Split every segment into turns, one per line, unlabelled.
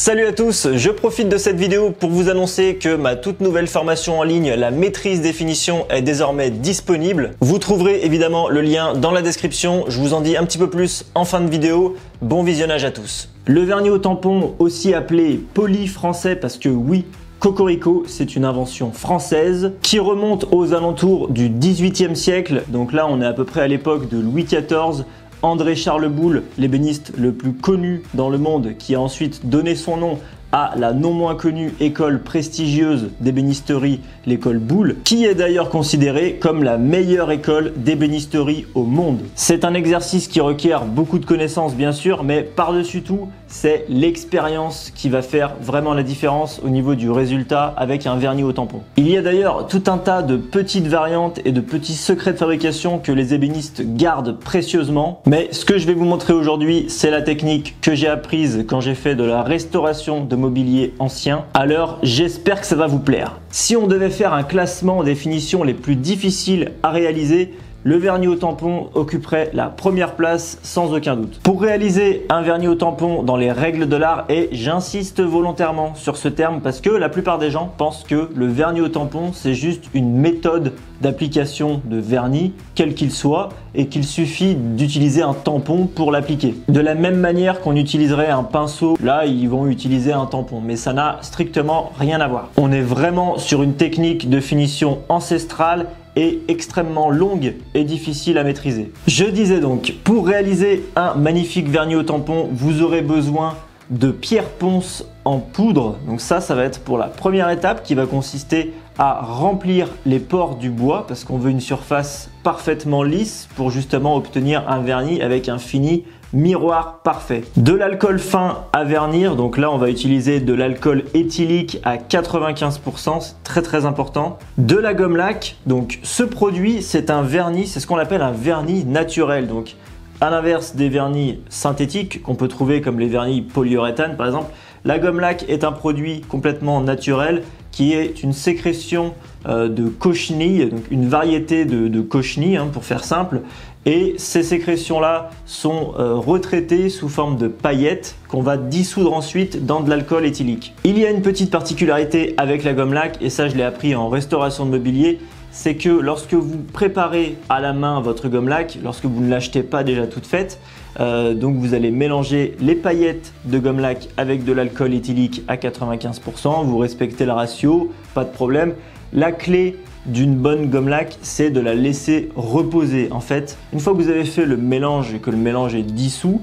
Salut à tous, je profite de cette vidéo pour vous annoncer que ma toute nouvelle formation en ligne, la maîtrise des finitions, est désormais disponible. Vous trouverez évidemment le lien dans la description, je vous en dis un petit peu plus en fin de vidéo. Bon visionnage à tous. Le vernis au tampon, aussi appelé poli français parce que oui, Cocorico, c'est une invention française qui remonte aux alentours du XVIIIe siècle. Donc là, on est à peu près à l'époque de Louis XIV. André-Charles Boulle, l'ébéniste le plus connu dans le monde, qui a ensuite donné son nom à la non moins connue école prestigieuse d'ébénisterie, l'école Boulle, qui est d'ailleurs considérée comme la meilleure école d'ébénisterie au monde. C'est un exercice qui requiert beaucoup de connaissances bien sûr, mais par-dessus tout, c'est l'expérience qui va faire vraiment la différence au niveau du résultat avec un vernis au tampon. Il y a d'ailleurs tout un tas de petites variantes et de petits secrets de fabrication que les ébénistes gardent précieusement, mais ce que je vais vous montrer aujourd'hui, c'est la technique que j'ai apprise quand j'ai fait de la restauration de mobilier ancien. Alors j'espère que ça va vous plaire. Si on devait faire un classement des finitions les plus difficiles à réaliser, le vernis au tampon occuperait la première place sans aucun doute. Pour réaliser un vernis au tampon dans les règles de l'art, et j'insiste volontairement sur ce terme parce que la plupart des gens pensent que le vernis au tampon c'est juste une méthode d'application de vernis, quel qu'il soit, et qu'il suffit d'utiliser un tampon pour l'appliquer. De la même manière qu'on utiliserait un pinceau, là ils vont utiliser un tampon, mais ça n'a strictement rien à voir. On est vraiment sur une technique de finition ancestrale et extrêmement longue et difficile à maîtriser. Je disais donc, pour réaliser un magnifique vernis au tampon, vous aurez besoin de pierre ponce en poudre. Donc ça va être pour la première étape qui va consister à remplir les pores du bois parce qu'on veut une surface parfaitement lisse pour justement obtenir un vernis avec un fini miroir parfait. De l'alcool fin à vernir, donc là on va utiliser de l'alcool éthylique à 95%, c'est très important. De la gomme laque, donc ce produit c'est un vernis, c'est ce qu'on appelle un vernis naturel. Donc à l'inverse des vernis synthétiques qu'on peut trouver comme les vernis polyuréthane par exemple, la gomme laque est un produit complètement naturel qui est une sécrétion de cochenille, donc une variété de cochenille pour faire simple. Et ces sécrétions-là sont retraitées sous forme de paillettes qu'on va dissoudre ensuite dans de l'alcool éthylique. Il y a une petite particularité avec la gomme laque, et ça je l'ai appris en restauration de mobilier, c'est que lorsque vous préparez à la main votre gomme laque, lorsque vous ne l'achetez pas déjà toute faite, donc vous allez mélanger les paillettes de gomme laque avec de l'alcool éthylique à 95%, vous respectez le ratio, pas de problème. La clé d'une bonne gomme laque, c'est de la laisser reposer. En fait, une fois que vous avez fait le mélange et que le mélange est dissous,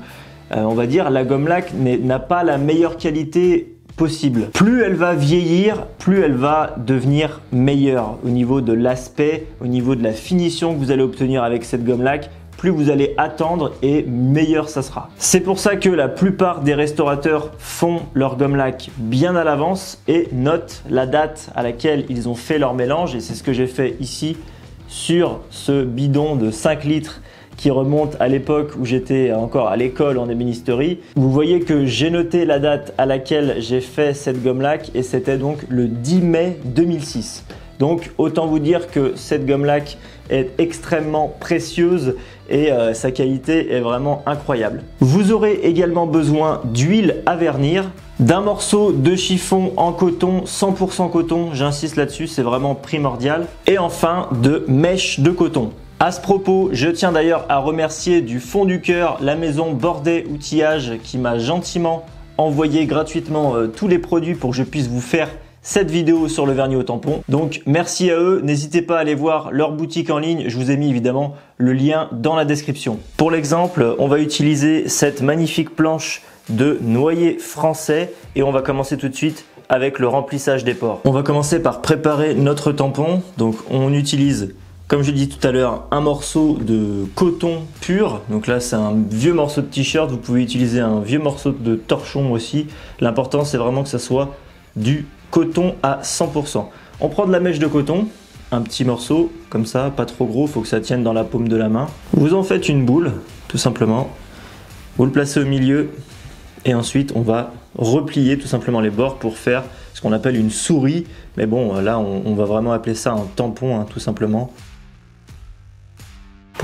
on va dire la gomme laque n'a pas la meilleure qualité possible. Plus elle va vieillir, plus elle va devenir meilleure au niveau de l'aspect, au niveau de la finition que vous allez obtenir avec cette gomme laque. Plus vous allez attendre et meilleur ça sera. C'est pour ça que la plupart des restaurateurs font leur gomme laque bien à l'avance et notent la date à laquelle ils ont fait leur mélange, et c'est ce que j'ai fait ici sur ce bidon de 5 litres qui remonte à l'époque où j'étais encore à l'école en ébénisterie. Vous voyez que j'ai noté la date à laquelle j'ai fait cette gomme laque et c'était donc le 10 mai 2006. Donc autant vous dire que cette gomme laque est extrêmement précieuse et sa qualité est vraiment incroyable. Vous aurez également besoin d'huile à vernir, d'un morceau de chiffon en coton, 100% coton, j'insiste là-dessus, c'est vraiment primordial, et enfin de mèches de coton. À ce propos, je tiens d'ailleurs à remercier du fond du cœur la maison Bordet Outillage qui m'a gentiment envoyé gratuitement tous les produits pour que je puisse vous faire cette vidéo sur le vernis au tampon. Donc merci à eux, n'hésitez pas à aller voir leur boutique en ligne, je vous ai mis évidemment le lien dans la description. Pour l'exemple, on va utiliser cette magnifique planche de noyer français et on va commencer tout de suite avec le remplissage des pores. On va commencer par préparer notre tampon, donc on utilise, comme je l'ai dit tout à l'heure, un morceau de coton pur. Donc là, c'est un vieux morceau de t-shirt. Vous pouvez utiliser un vieux morceau de torchon aussi. L'important, c'est vraiment que ça soit du coton à 100%. On prend de la mèche de coton, un petit morceau, comme ça, pas trop gros, il faut que ça tienne dans la paume de la main. Vous en faites une boule, tout simplement. Vous le placez au milieu et ensuite, on va replier tout simplement les bords pour faire ce qu'on appelle une souris. Mais bon, là, on va vraiment appeler ça un tampon, tout simplement.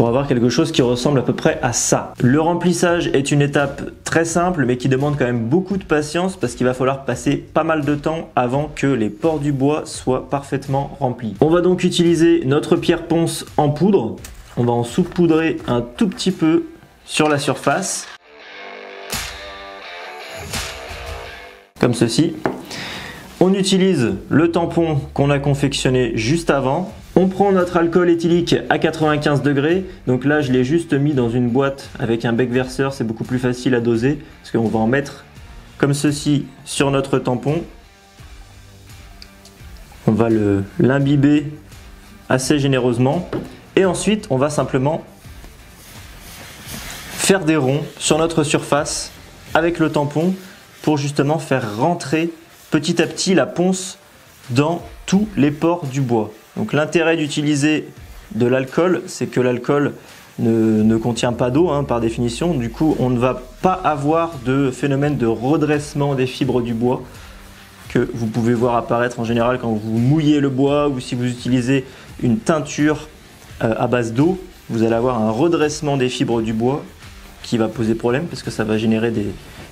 pour avoir quelque chose qui ressemble à peu près à ça. Le remplissage est une étape très simple mais qui demande quand même beaucoup de patience parce qu'il va falloir passer pas mal de temps avant que les pores du bois soient parfaitement remplis. On va donc utiliser notre pierre ponce en poudre. On va en saupoudrer un tout petit peu sur la surface, comme ceci. On utilise le tampon qu'on a confectionné juste avant. On prend notre alcool éthylique à 95 degrés. Donc là, je l'ai juste mis dans une boîte avec un bec verseur. C'est beaucoup plus facile à doser parce qu'on va en mettre comme ceci sur notre tampon. On va l'imbiber assez généreusement. Et ensuite, on va simplement faire des ronds sur notre surface avec le tampon pour justement faire rentrer petit à petit la ponce dans tous les pores du bois. Donc l'intérêt d'utiliser de l'alcool, c'est que l'alcool ne contient pas d'eau par définition. Du coup, on ne va pas avoir de phénomène de redressement des fibres du bois que vous pouvez voir apparaître en général quand vous mouillez le bois ou si vous utilisez une teinture à base d'eau. Vous allez avoir un redressement des fibres du bois qui va poser problème parce que ça va générer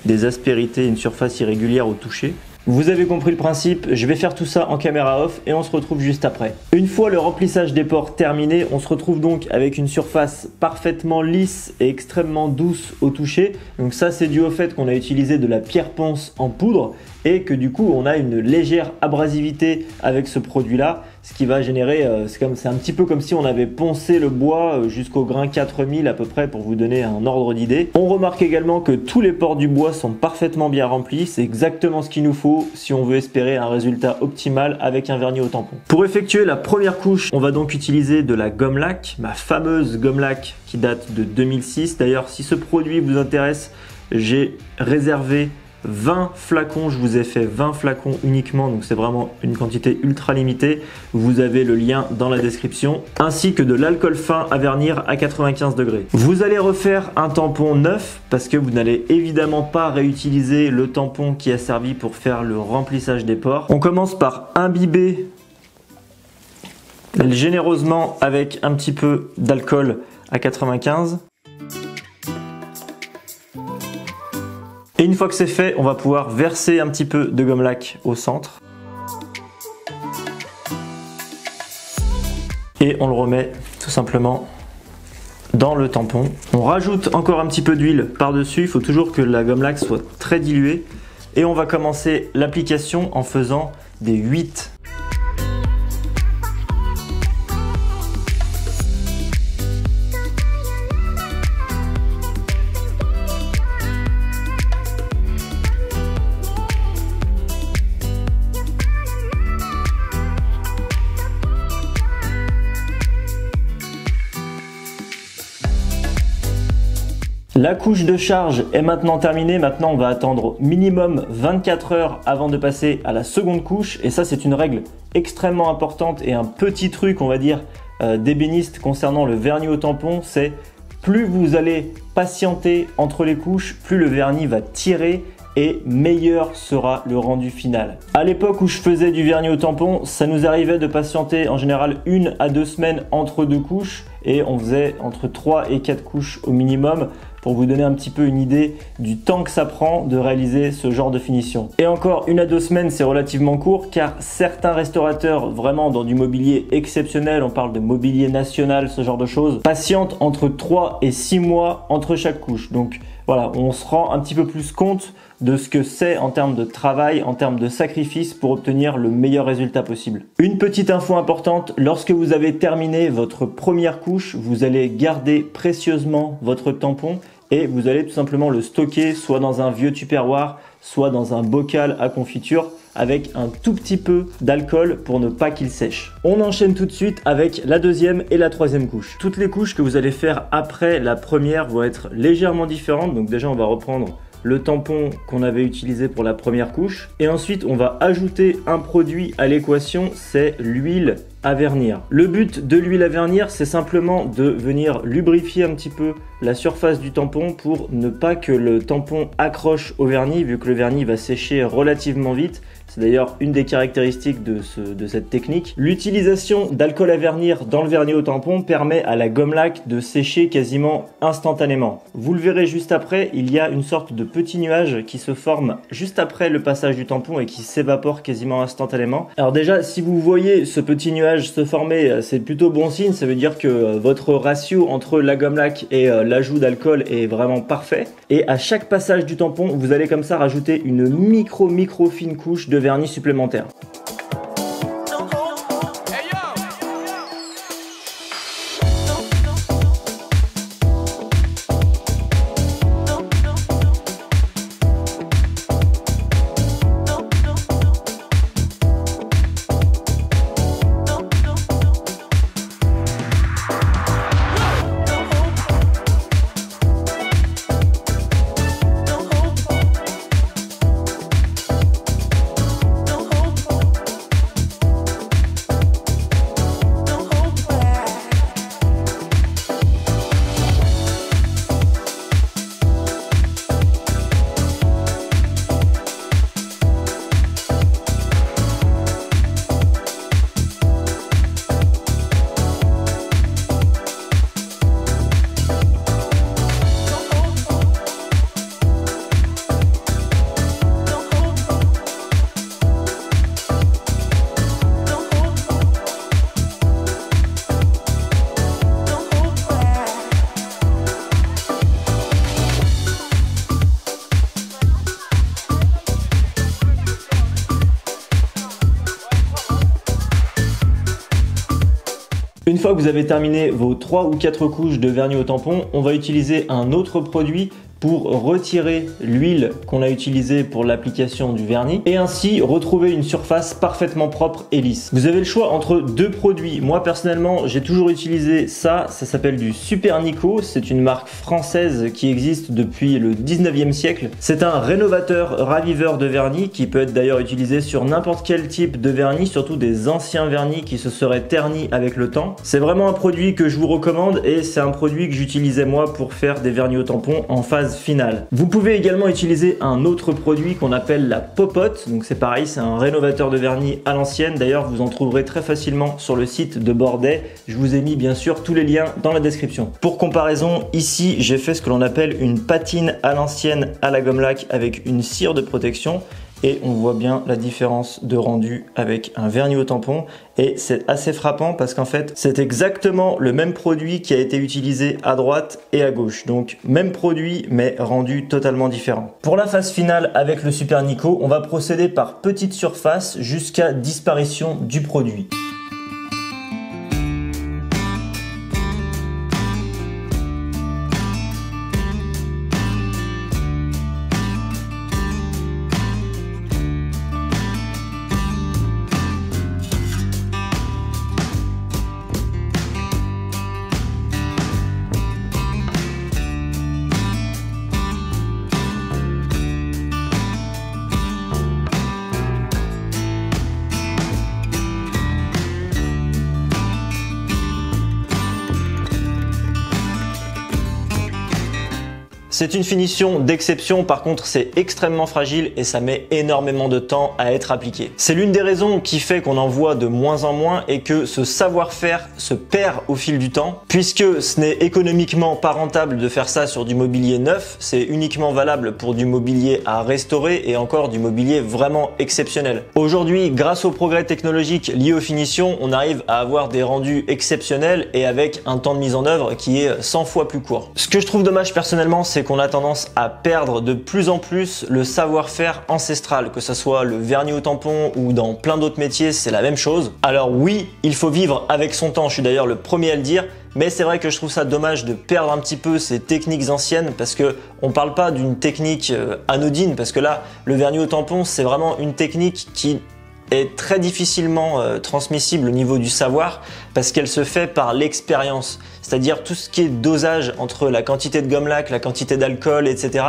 des aspérités, une surface irrégulière au toucher. Vous avez compris le principe, je vais faire tout ça en caméra off et on se retrouve juste après. Une fois le remplissage des pores terminé, on se retrouve donc avec une surface parfaitement lisse et extrêmement douce au toucher. Donc ça, c'est dû au fait qu'on a utilisé de la pierre ponce en poudre et que du coup on a une légère abrasivité avec ce produit là, ce qui va générer, c'est un petit peu comme si on avait poncé le bois jusqu'au grain 4000 à peu près pour vous donner un ordre d'idée. On remarque également que tous les pores du bois sont parfaitement bien remplis, c'est exactement ce qu'il nous faut si on veut espérer un résultat optimal avec un vernis au tampon. Pour effectuer la première couche, on va donc utiliser de la gomme laque, ma fameuse gomme laque qui date de 2006. D'ailleurs, si ce produit vous intéresse, j'ai réservé 20 flacons, je vous ai fait 20 flacons uniquement, donc c'est vraiment une quantité ultra limitée. Vous avez le lien dans la description, ainsi que de l'alcool fin à vernir à 95 degrés. Vous allez refaire un tampon neuf parce que vous n'allez évidemment pas réutiliser le tampon qui a servi pour faire le remplissage des pores. On commence par imbiber généreusement avec un petit peu d'alcool à 95. Et une fois que c'est fait, on va pouvoir verser un petit peu de gomme laque au centre. Et on le remet tout simplement dans le tampon. On rajoute encore un petit peu d'huile par-dessus. Il faut toujours que la gomme laque soit très diluée. Et on va commencer l'application en faisant des 8. La couche de charge est maintenant terminée. Maintenant, on va attendre minimum 24 heures avant de passer à la seconde couche. Et ça, c'est une règle extrêmement importante et un petit truc, on va dire, d'ébéniste concernant le vernis au tampon. C'est plus vous allez patienter entre les couches, plus le vernis va tirer et meilleur sera le rendu final. À l'époque où je faisais du vernis au tampon, ça nous arrivait de patienter en général 1 à 2 semaines entre deux couches et on faisait entre 3 et 4 couches au minimum pour vous donner un petit peu une idée du temps que ça prend de réaliser ce genre de finition. Et encore 1 à 2 semaines, c'est relativement court car certains restaurateurs vraiment dans du mobilier exceptionnel, on parle de mobilier national, ce genre de choses, patientent entre 3 et 6 mois entre chaque couche. Donc voilà, on se rend un petit peu plus compte de ce que c'est en termes de travail, en termes de sacrifice pour obtenir le meilleur résultat possible. Une petite info importante, lorsque vous avez terminé votre première couche, vous allez garder précieusement votre tampon et vous allez tout simplement le stocker soit dans un vieux tupperware, soit dans un bocal à confiture avec un tout petit peu d'alcool pour ne pas qu'il sèche. On enchaîne tout de suite avec la deuxième et la troisième couche. Toutes les couches que vous allez faire après la première vont être légèrement différentes. Donc déjà, on va reprendre le tampon qu'on avait utilisé pour la première couche et ensuite on va ajouter un produit à l'équation, c'est l'huile à vernir. Le but de l'huile à vernir, c'est simplement de venir lubrifier un petit peu la surface du tampon pour ne pas que le tampon accroche au vernis, vu que le vernis va sécher relativement vite. C'est d'ailleurs une des caractéristiques de cette technique. L'utilisation d'alcool à vernir dans le vernis au tampon permet à la gomme laque de sécher quasiment instantanément. Vous le verrez juste après, il y a une sorte de petit nuage qui se forme juste après le passage du tampon et qui s'évapore quasiment instantanément. Alors déjà, si vous voyez ce petit nuage se former, c'est plutôt bon signe, ça veut dire que votre ratio entre la gomme laque et l'ajout d'alcool est vraiment parfait. Et à chaque passage du tampon, vous allez comme ça rajouter une micro fine couche de vernis supplémentaire. Une fois que vous avez terminé vos 3 ou 4 couches de vernis au tampon, on va utiliser un autre produit pour retirer l'huile qu'on a utilisée pour l'application du vernis et ainsi retrouver une surface parfaitement propre et lisse. Vous avez le choix entre deux produits. Moi personnellement, j'ai toujours utilisé ça s'appelle du Super Nico, c'est une marque française qui existe depuis le 19e siècle. C'est un rénovateur raviveur de vernis qui peut être d'ailleurs utilisé sur n'importe quel type de vernis, surtout des anciens vernis qui se seraient ternis avec le temps. C'est vraiment un produit que je vous recommande et c'est un produit que j'utilisais moi pour faire des vernis au tampon en phase finale. Vous pouvez également utiliser un autre produit qu'on appelle la popote, donc c'est pareil, c'est un rénovateur de vernis à l'ancienne. D'ailleurs, vous en trouverez très facilement sur le site de Bordet. Je vous ai mis bien sûr tous les liens dans la description. Pour comparaison, ici j'ai fait ce que l'on appelle une patine à l'ancienne à la gomme laque avec une cire de protection. Et on voit bien la différence de rendu avec un vernis au tampon et c'est assez frappant parce qu'en fait c'est exactement le même produit qui a été utilisé à droite et à gauche, donc même produit mais rendu totalement différent. Pour la phase finale avec le Super Nico, on va procéder par petite surface jusqu'à disparition du produit. C'est une finition d'exception, par contre c'est extrêmement fragile et ça met énormément de temps à être appliqué. C'est l'une des raisons qui fait qu'on en voit de moins en moins et que ce savoir-faire se perd au fil du temps, puisque ce n'est économiquement pas rentable de faire ça sur du mobilier neuf, c'est uniquement valable pour du mobilier à restaurer et encore du mobilier vraiment exceptionnel. Aujourd'hui, grâce aux progrès technologiques liés aux finitions, on arrive à avoir des rendus exceptionnels et avec un temps de mise en œuvre qui est 100 fois plus court. Ce que je trouve dommage personnellement, c'est qu'on a tendance à perdre de plus en plus le savoir-faire ancestral, que ce soit le vernis au tampon ou dans plein d'autres métiers, c'est la même chose. Alors oui, il faut vivre avec son temps, je suis d'ailleurs le premier à le dire, mais c'est vrai que je trouve ça dommage de perdre un petit peu ces techniques anciennes parce que on parle pas d'une technique anodine, parce que là, le vernis au tampon, c'est vraiment une technique qui est très difficilement transmissible au niveau du savoir parce qu'elle se fait par l'expérience. C'est-à-dire tout ce qui est dosage entre la quantité de gomme lac, la quantité d'alcool, etc.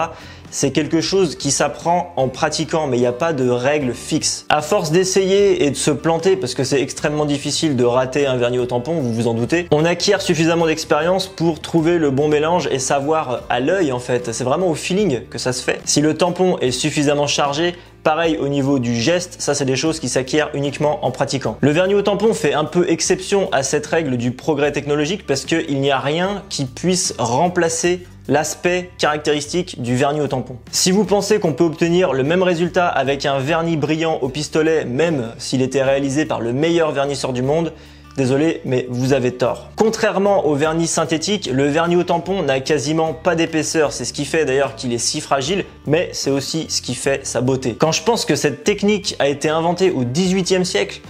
C'est quelque chose qui s'apprend en pratiquant, mais il n'y a pas de règle fixe. À force d'essayer et de se planter, parce que c'est extrêmement difficile de rater un vernis au tampon, vous vous en doutez, on acquiert suffisamment d'expérience pour trouver le bon mélange et savoir à l'œil en fait. C'est vraiment au feeling que ça se fait. Si le tampon est suffisamment chargé, pareil au niveau du geste, ça c'est des choses qui s'acquièrent uniquement en pratiquant. Le vernis au tampon fait un peu exception à cette règle du progrès technologique parce qu'il n'y a rien qui puisse remplacer l'aspect caractéristique du vernis au tampon. Si vous pensez qu'on peut obtenir le même résultat avec un vernis brillant au pistolet, même s'il était réalisé par le meilleur vernisseur du monde, désolé, mais vous avez tort. Contrairement au vernis synthétique, le vernis au tampon n'a quasiment pas d'épaisseur. C'est ce qui fait d'ailleurs qu'il est si fragile, mais c'est aussi ce qui fait sa beauté. Quand je pense que cette technique a été inventée au XVIIIe siècle,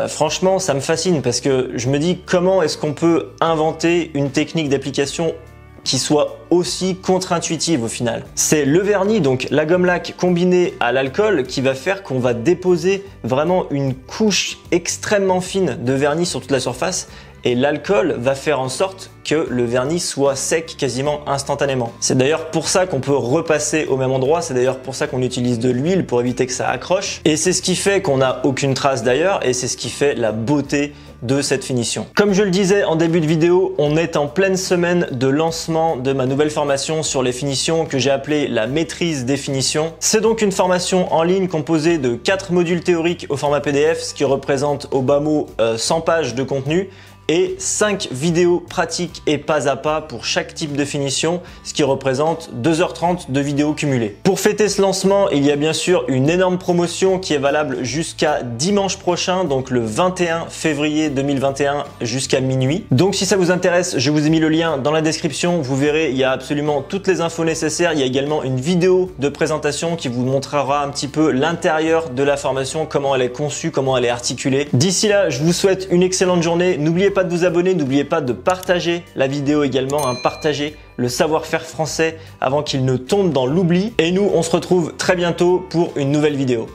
franchement, ça me fascine parce que je me dis comment est-ce qu'on peut inventer une technique d'application qui soit aussi contre-intuitive au final. C'est le vernis, donc la gomme lac combinée à l'alcool qui va faire qu'on va déposer vraiment une couche extrêmement fine de vernis sur toute la surface et l'alcool va faire en sorte que le vernis soit sec quasiment instantanément. C'est d'ailleurs pour ça qu'on peut repasser au même endroit, c'est d'ailleurs pour ça qu'on utilise de l'huile pour éviter que ça accroche et c'est ce qui fait qu'on n'a aucune trace d'ailleurs et c'est ce qui fait la beauté de cette finition. Comme je le disais en début de vidéo, on est en pleine semaine de lancement de ma nouvelle formation sur les finitions que j'ai appelée la maîtrise des finitions. C'est donc une formation en ligne composée de 4 modules théoriques au format PDF, ce qui représente au bas mot 100 pages de contenu et 5 vidéos pratiques et pas à pas pour chaque type de finition, ce qui représente 2h30 de vidéos cumulées. Pour fêter ce lancement, il y a bien sûr une énorme promotion qui est valable jusqu'à dimanche prochain, donc le 21 février 2021 jusqu'à minuit. Donc si ça vous intéresse, je vous ai mis le lien dans la description, vous verrez, il y a absolument toutes les infos nécessaires. Il y a également une vidéo de présentation qui vous montrera un petit peu l'intérieur de la formation, comment elle est conçue, comment elle est articulée. D'ici là, je vous souhaite une excellente journée. N'oubliez pas de vous abonner, n'oubliez pas de partager la vidéo également, partager le savoir-faire français avant qu'il ne tombe dans l'oubli. Et nous, on se retrouve très bientôt pour une nouvelle vidéo.